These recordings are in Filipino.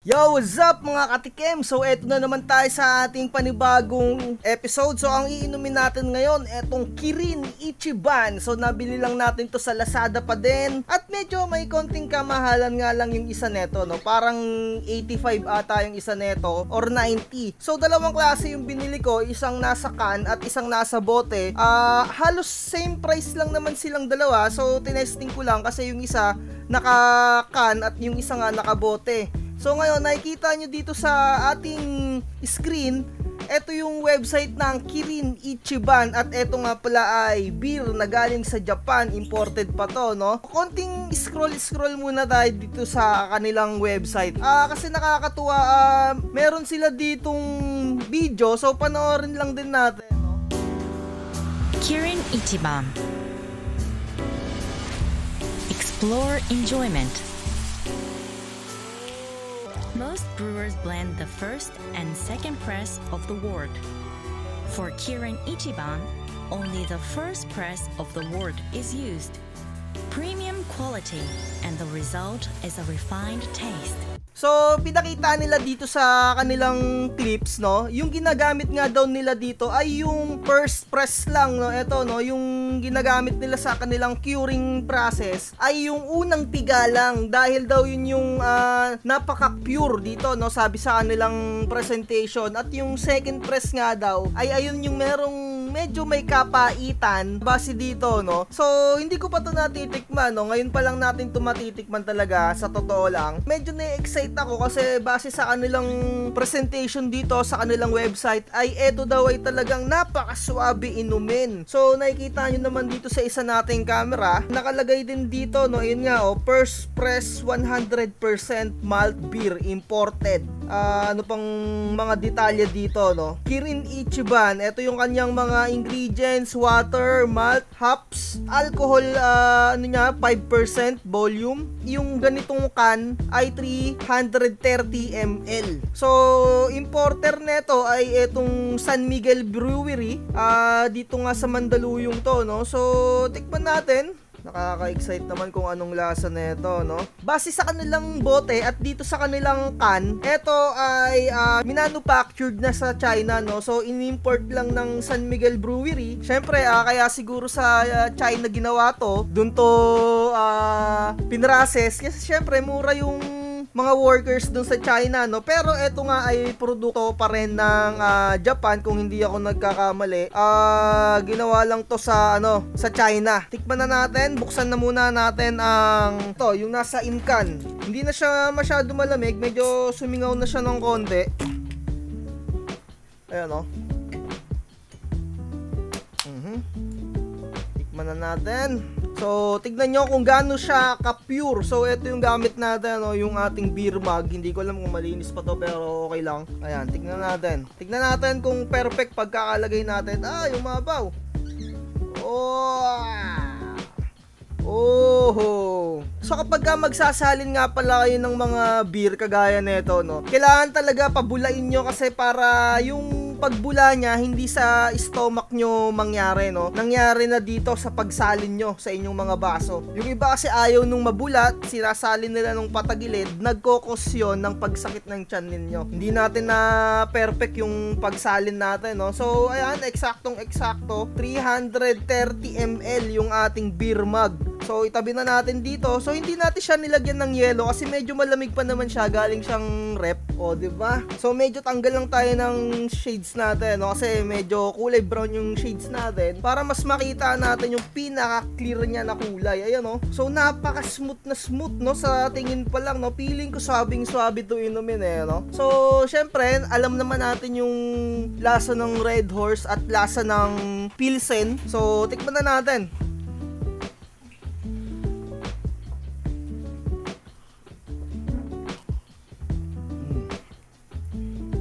Yo, what's up mga katikim? So eto na naman tayo sa ating panibagong episode. So ang iinumin natin ngayon, etong Kirin Ichiban. So nabili lang natin to sa Lazada pa din. At medyo may konting kamahalan nga lang yung isa neto, no? Parang 85 ata yung isa neto or 90. So dalawang klase yung binili ko, isang nasa can at isang nasa bote. Halos same price lang naman silang dalawa. So tinesting ko lang kasi yung isa naka-can at yung isa nga naka-bote. So ngayon, nakikita nyo dito sa ating screen, ito yung website ng Kirin Ichiban at ito nga pala ay beer na galing sa Japan, imported pa to, no? Konting scroll muna tayo dito sa kanilang website. Kasi nakakatuwa, meron sila ditong video, so panoorin lang din natin, no? Kirin Ichiban. Explore enjoyment. Most brewers blend the first and second press of the wort. For Kirin Ichiban, only the first press of the wort is used. Premium quality, and the result is a refined taste. So, pinakita nila dito sa kanilang clips, no? Yung ginagamit nga daw nila dito ay yung first press lang, no? Ito, no? Yung ginagamit nila sa kanilang curing process ay yung unang piga lang. Dahil daw yun yung napaka-pure dito, no? Sabi sa kanilang presentation. At yung second press nga daw ay ayun yung merong medyo may kapaitan base dito, no? So, hindi ko pa to natitikman, no? Ngayon pa lang natin to matitikman talaga, sa totoo lang. Medyo na-excite ako kasi base sa kanilang presentation dito sa kanilang website ay eto daw ay talagang napakaswabe inumin. So nakikita nyo naman dito sa isa nating camera, nakalagay din dito, no, yun nga, first press 100% malt beer imported. Ano pang mga detalye dito, no? Kirin Ichiban, eto yung kanyang mga ingredients: water, malt, hops, alcohol, ano niya, 5% volume. Yung ganitong can ay 330 ml. So, importer neto ay etong San Miguel Brewery. Dito nga sa Mandaluyong to, no? So, tikman natin. Nakaka-excite naman kung anong lasa neto, no? Base sa kanilang bote at dito sa kanilang can, ito ay manufactured na sa China, no? So, in-import lang ng San Miguel Brewery. Syempre, kaya siguro sa China ginawa to, dun to pinrases. Kasi syempre, mura yung mga workers dun sa China, no? Pero eto nga ay produkto pa rin ng Japan, kung hindi ako nagkakamali. Ginawa lang to sa sa China. Tikman na natin, buksan na muna natin ang to, yung nasa incan. Hindi na siya masyado malamig, medyo sumingaw na siya ng konti. Ayan, no? Tikman na natin. So, tignan nyo kung gaano siya ka-pure. So, ito yung gamit natin, no? Yung ating beer mug. Hindi ko alam kung malinis pa to, pero okay lang. Ayan, tignan natin. Tignan natin kung perfect pagkakalagay natin. Yung mabaw. So, kapag magsasalin nga pala kayo ng mga beer kagaya nito, no? Kailangan talaga pabulain nyo kasi para yung pagbula niya hindi sa stomach nyo mangyari, no? Nangyari na dito sa pagsalin nyo sa inyong mga baso. Yung iba kasi ayaw nung mabulat, sinasalin nila nung patagilid, nagkokos yun ng pagsakit ng tiyan ninyo. Hindi natin na perfect yung pagsalin natin, no? So, ayan, eksaktong-eksakto, 330 ml yung ating beer mug. So, itabi na natin dito. So, hindi natin siya nilagyan ng yelo kasi medyo malamig pa naman siya, galing siyang rep. O, diba? So, medyo tanggal lang tayo ng shades natin, no? Kasi medyo kulay brown yung shades natin para mas makita natin yung pinaka-clear niya na kulay. Ayan, no? So, napaka-smooth na smooth, no? Sa tingin pa lang, no? Feeling ko swabing-swabe to inumin, no? So, syempre, alam naman natin yung lasa ng Red Horse at lasa ng Pilsen. So, tikman na natin.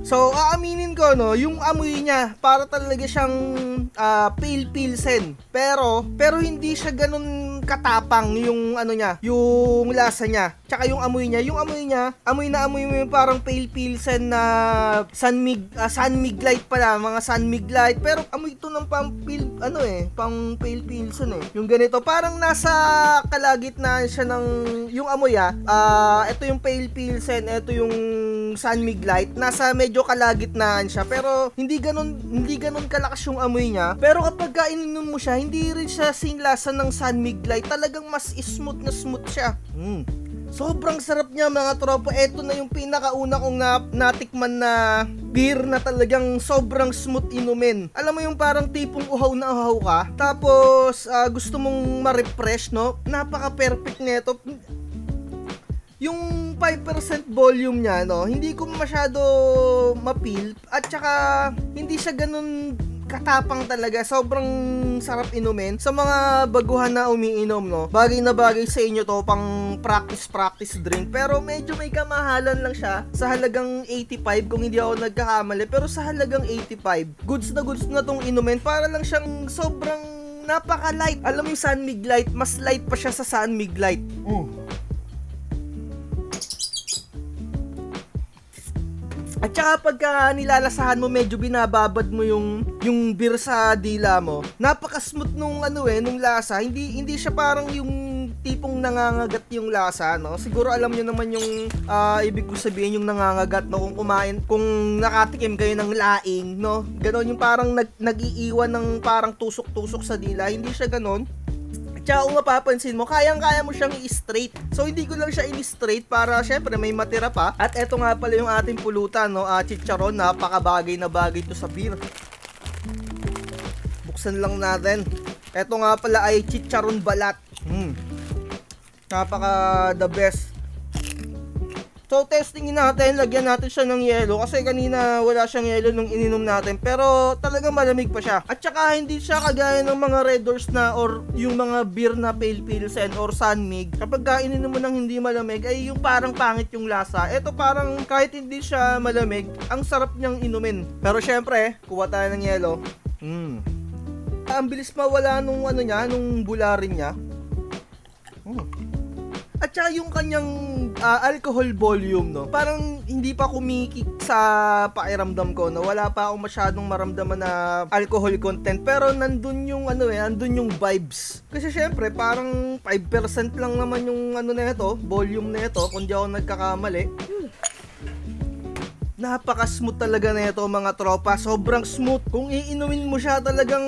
So, aaminin ko, no, yung amoy niya, para talaga siyang pale Pilsen. Pero hindi siya ganun katapang yung niya, yung lasa niya. Tsaka yung amoy niya, amoy mo yung parang pale pilsen na sunmig light pala, mga sunmig light. Pero amoy ito ng pang pale pilsen eh. Yung ganito, parang nasa kalagitnaan siya ng, yung amoy ito yung pale pilsen, ito yung sunmig light. Nasa medyo kalagitnaan siya, pero hindi ganun kalakas yung amoy niya. Pero kapag kainin mo siya, hindi rin siya singlasa ng sunmig light. Talagang mas smooth siya. Sobrang sarap niya mga tropa. Ito na yung pinakauna kong natikman na beer na talagang sobrang smooth inumin. Alam mo yung parang tipong uhaw na uhaw ka, tapos gusto mong ma-refresh, no? Napaka-perfect nito. Yung 5% volume niya, no, hindi ko masyado ma-feel, at saka hindi siya ganun katapang talaga. Sobrang sarap inumin. Sa mga baguhan na umiinom, no, bagay na bagay sa inyo to, pang practice drink. Pero medyo may kamahalan lang siya, sa halagang 85 kung hindi ako nagkakamali. Pero sa halagang 85, goods na tong inumin. Para lang siyang sobrang napaka-light. Alam mo yung sunmig light, mas light pa siya sa sunmig light. At saka pagka nilalasahan mo, medyo binababad mo yung beer sa dila mo. Napaka-smooth nung nung lasa. Hindi siya parang yung tipong nangangagat yung lasa, no? Siguro alam niyo naman yung ibig ko sabihin, yung nangangagat, no? Kung nakatikim kayo ng laing, no? Ganon yung parang nag-iiwan ng parang tusok-tusok sa dila. Hindi siya ganon. Tsaka kung mapapansin mo, kayang-kaya mo siyang i-straight. So hindi ko lang siya in-straight para syempre may matira pa. At eto nga pala yung ating pulutan, no, chicharon. Napakabagay na bagay to sa beer. Buksan lang natin. Eto nga pala ay chicharon balat. Napaka the best. So testingin natin, lagyan natin siya ng yelo kasi kanina wala siyang yelo nung ininom natin, pero talagang malamig pa siya. At saka hindi siya kagaya ng mga Red Doors na or yung mga beer na pale pilsen or sunmig. Kapag ininom mo ng hindi malamig ay yung parang pangit yung lasa. Ito parang kahit hindi siya malamig, ang sarap niyang inumin. Pero syempre, kuha tayo ng yelo. Ang bilis mawala nung nung bularin niya. At saka yung kanyang alcohol volume, no, parang hindi pa kumikik sa pakiramdam ko, no. Wala pa akong masyadong maramdaman na alcohol content, pero nandun yung nandun yung vibes. Kasi syempre parang 5% lang naman yung nito, volume nito, kung di ako nagkakamali. Napaka-smooth talaga nito mga tropa. Sobrang smooth. Kung iinumin mo siya, talagang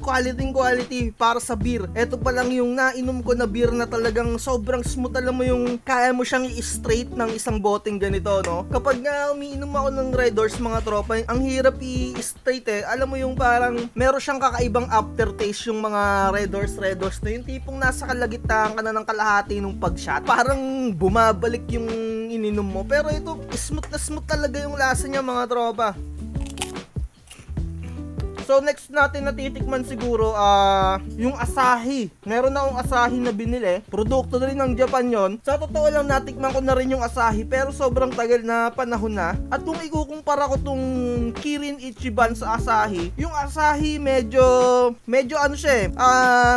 quality para sa beer. Ito pa lang yung nainom ko na beer na talagang sobrang smooth. Alam mo yung kaya mo siyang i-straight ng isang boteng ganito, no? Kapag nga umiinom ako ng Red Doors mga tropa, ang hirap i-straight eh. Alam mo yung parang meron siyang kakaibang aftertaste yung mga Red Doors na yung tipong nasa kalagitnaan ka na ng kalahati nung pag-shot. Parang bumabalik yung ininom mo. Pero ito, smooth na smooth talaga yung lasa niya mga tropa. So next natin natitikman siguro yung Asahi. Meron na akong Asahi na binili. Produkto na rin ng Japan yon. Sa totoo lang natikman ko na rin yung Asahi, pero sobrang tagal na panahon na. At kung ikukumpara ko tong Kirin Ichiban sa Asahi, yung Asahi medyo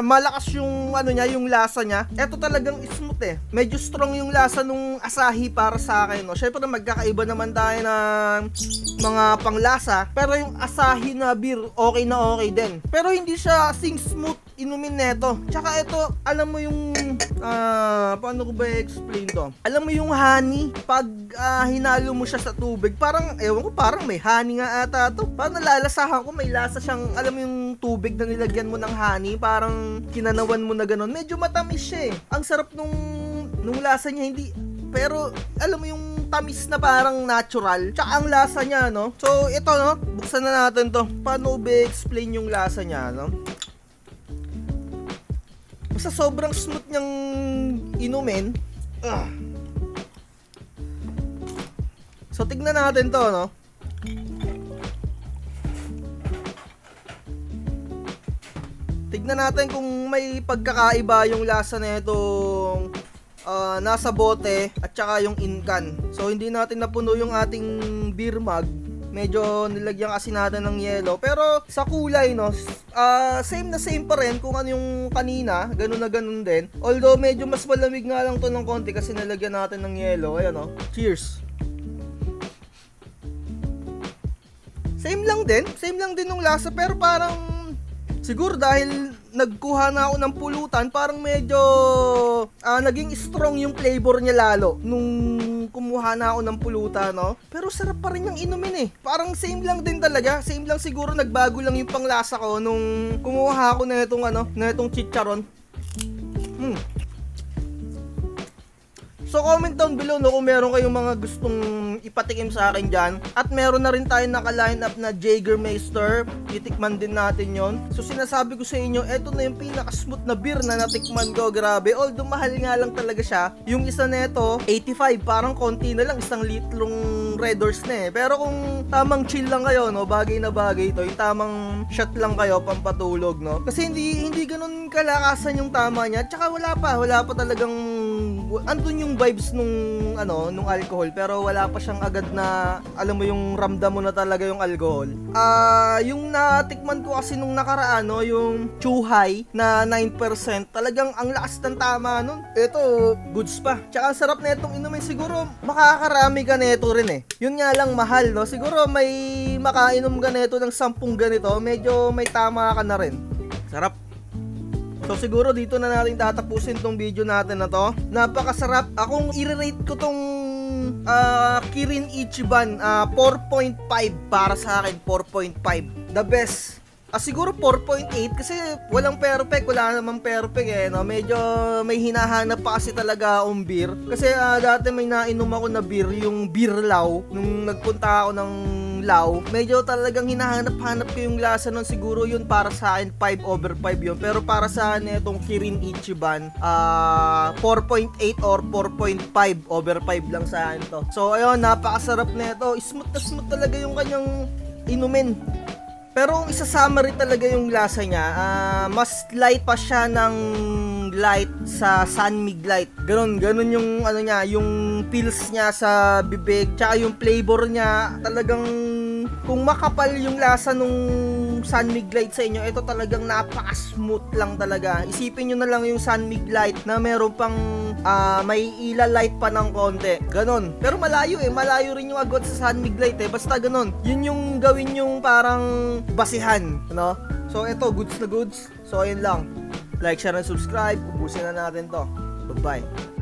malakas yung yung lasa niya. Ito talagang smooth eh. Medyo strong yung lasa nung Asahi para sa akin, no. Syempre magkakaiba naman tayo ng mga panglasa, pero yung Asahi na beer okay na okay din. Pero hindi siya smooth inumin neto. Tsaka ito, alam mo yung paano ko ba i-explain to? Alam mo yung honey, pag hinalo mo siya sa tubig, parang ewan ko, parang may honey nga ata to. Parang nalalasahan ko, may lasa siyang, alam mo yung tubig na nilagyan mo ng honey, parang kinanawan mo na ganun. Medyo matamis siya eh. Ang sarap nung lasa niya, hindi, pero alam mo yung tamis na parang natural. Tsaka ang lasa niya, no? So, ito, no? Buksan na natin to. Paano ba explain yung lasa niya, no? Basta sobrang smooth niyang inumin. So, tignan natin to, no? Tignan natin kung may pagkakaiba yung lasa na itong nasa bote at saka yung in-can. So hindi natin napuno yung ating beer mug. Medyo nilagyan kasi natin ng yellow. Pero sa kulay, no, same na same pa rin kung ano yung kanina. Ganun na ganun din. Although medyo mas malamig nga lang to ng konti kasi nilagyan natin ng yellow. Ayan, no. Cheers. Same lang din nung lasa, pero parang siguro dahil nagkuha na ako ng pulutan, parang medyo naging strong yung flavor niya lalo nung kumuha na ako ng pulutan, no? Pero sarap pa rin yung inumin eh. Parang same lang din talaga. Same lang siguro, nagbago lang yung panglasa ko nung kumuha ako na itong chicharon. So comment down below, no, kung meron kayong mga gustong ipatikim sa akin dyan. At meron na rin tayo naka-line up na Jägermeister. Titikman din natin yon. So sinasabi ko sa inyo, eto na yung pinaka-smooth na beer na natikman ko. Grabe, although mahal nga lang talaga siya. Yung isa neto, 85. Parang konti na lang, 1 litrong Red Horse na eh. Pero kung tamang chill lang kayo, no, bagay na bagay ito. Yung tamang shot lang kayo, pampatulog, no. Kasi hindi ganun kalakasan yung tama niya. Tsaka wala pa talagang andun yung vibes nung alcohol, pero wala pa siyang agad na alam mo yung ramdam mo na talaga yung alcohol. Yung natikman ko kasi nung nakaraan, no, yung Chuhai na 9%, talagang ang lakas ng tama nun. Ito, goods pa. Tsaka ang sarap na itong inumin. Siguro makakarami ka neto rin eh. Yun nga lang mahal, no. Siguro may makainom ka neto ng 10 ganito, medyo may tama ka na rin. Sarap. So siguro dito na natin tatapusin tong video natin na to. Napakasarap. Akong i-rate ko tong Kirin Ichiban 4.5 para sa akin. 4.5. The best. Siguro 4.8 kasi walang perfect, wala namang perfect eh, no? Medyo may hinahanap pa kasi talaga akong beer. Kasi dati may nainom ako na beer, yung Beer Lao, nung nagpunta ako ng Lao. Medyo talagang hinahanap-hanap ko yung lasa nun. Siguro yun para sa akin 5/5 yun. Pero para sa itong Kirin Ichiban 4.8 or 4.5/5 lang sa akin to. So ayun, napakasarap na ito. Smooth na smooth talaga yung kanyang inumin. Pero kung isa-summary talaga yung lasa niya, mas light pa siya ng light sa Sunmig Light. Ganun yung niya, yung feels niya sa bibig, tsaka yung flavor niya, talagang kung makapal yung lasa nung Sunmig Light sa inyo, ito talagang napaka-smooth lang talaga. Isipin nyo na lang yung Sunmig Light na meron pang may ila-light pa ng konti. Ganon. Pero malayo rin yung agwat sa Sunmig Light eh. Basta ganon. Yun yung gawin yung parang basihan, no? So ito, goods na goods. So ayun lang. Like, share, and subscribe. Ubusin na natin to. Bye-bye.